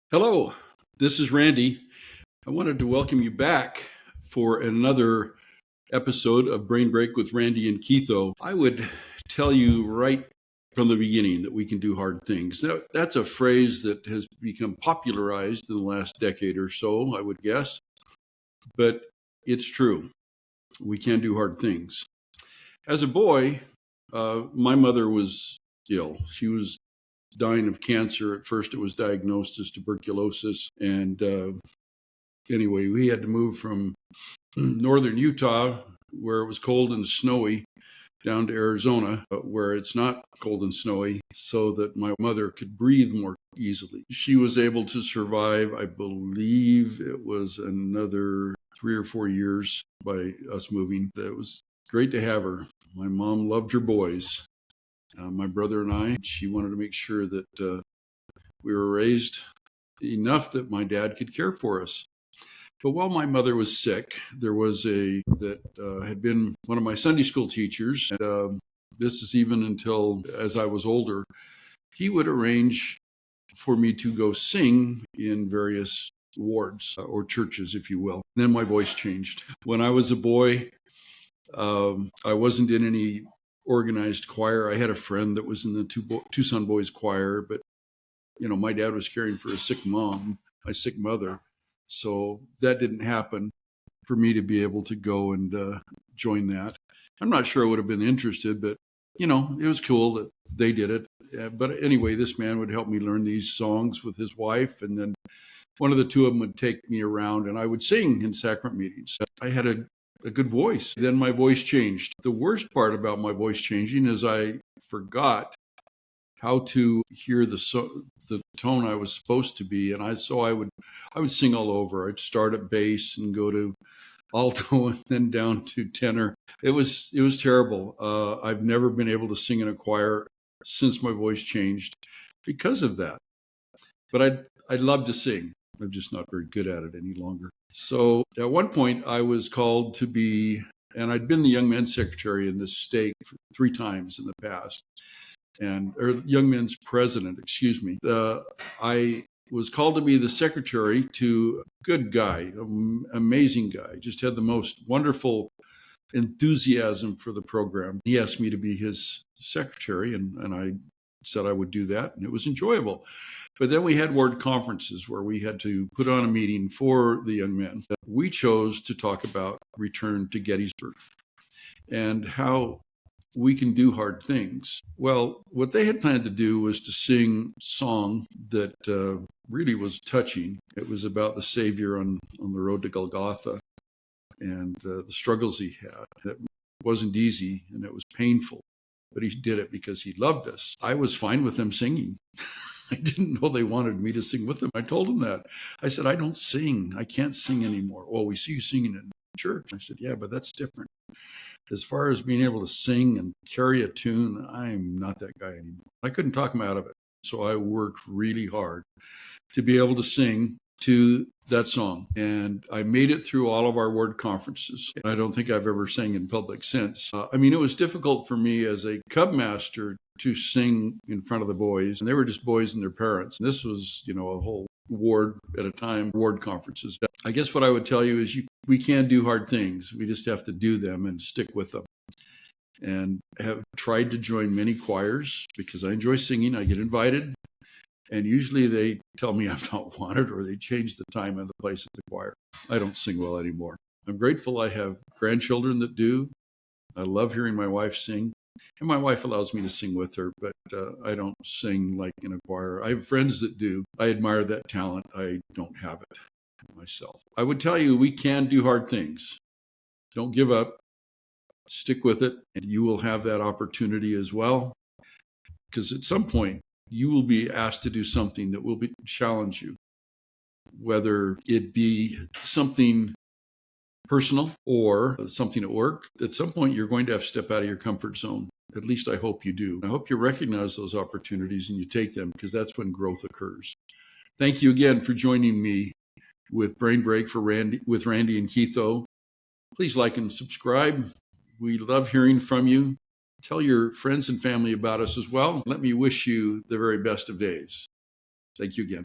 Hello, this is Randy. I wanted to welcome you back for another episode of Brain Break with Randy and Keitho. I would tell you right from the beginning that we can do hard things. That's a phrase that has become popularized in the last decade or so, I would guess, but it's true. We can do hard things. As a boy, my mother was ill. She was dying of cancer. At first, it was diagnosed as tuberculosis, and anyway, we had to move from northern Utah, where it was cold and snowy, down to Arizona, where it's not cold and snowy, so that my mother could breathe more easily. She was able to survive, I believe it was another 3 or 4 years by us moving. It was great to have her. My mom loved her boys. My brother and I, she wanted to make sure that we were raised enough that my dad could care for us. But while my mother was sick, there was that had been one of my Sunday school teachers. And this is even until as I was older, he would arrange for me to go sing in various wards or churches, if you will. And then my voice changed. When I was a boy, I wasn't in any organized choir. I had a friend that was in the Tucson Boys choir, but my dad was caring for a sick mom, my sick mother. So that didn't happen for me to be able to go and join that. I'm not sure I would have been interested, but it was cool that they did it. But anyway, this man would help me learn these songs with his wife, and then one of the two of them would take me around, and I would sing in sacrament meetings. I had a good voice. Then my voice changed. The worst part about my voice changing is I forgot how to hear the tone I was supposed to be, and I would sing all over. I'd start at bass and go to alto and then down to tenor. It was terrible. I've never been able to sing in a choir since my voice changed because of that. But I'd love to sing. I'm just not very good at it any longer. So at one point I was called to be, and I'd been the young men's secretary in this state 3 times in the past, or young men's president, excuse me. I was called to be the secretary to a good guy, amazing guy, just had the most wonderful enthusiasm for the program. He asked me to be his secretary, and I said I would do that, and it was enjoyable. But then we had ward conferences where we had to put on a meeting for the young men. We chose to talk about return to Gettysburg and how we can do hard things. Well, what they had planned to do was to sing a song that really was touching. It was about the Savior on the road to Golgotha and the struggles he had. It wasn't easy and it was painful, but he did it because he loved us. I was fine with them singing. I didn't know they wanted me to sing with them. I told them that. I said, I don't sing. I can't sing anymore. Well, we see you singing in church. I said, yeah, but that's different. As far as being able to sing and carry a tune, I'm not that guy anymore. I couldn't talk him out of it. So I worked really hard to be able to sing to that song. And I made it through all of our ward conferences. I don't think I've ever sang in public since. It was difficult for me as a cub master to sing in front of the boys. And they were just boys and their parents. And this was, a whole ward at a time, ward conferences. I guess what I would tell you is we can do hard things. We just have to do them and stick with them. And have tried to join many choirs because I enjoy singing. I get invited. And usually they tell me I'm not wanted or they change the time and the place of the choir. I don't sing well anymore. I'm grateful I have grandchildren that do. I love hearing my wife sing. And my wife allows me to sing with her, but I don't sing like in a choir. I have friends that do. I admire that talent. I don't have it myself. I would tell you we can do hard things. Don't give up. Stick with it, and you will have that opportunity as well. Because at some point, you will be asked to do something that will challenge you, whether it be something personal or something at work. At some point, you're going to have to step out of your comfort zone. At least I hope you do. I hope you recognize those opportunities and you take them, because that's when growth occurs. Thank you again for joining me with Brain Break with Randy and Keitho. Please like and subscribe. We love hearing from you. Tell your friends and family about us as well. Let me wish you the very best of days. Thank you again.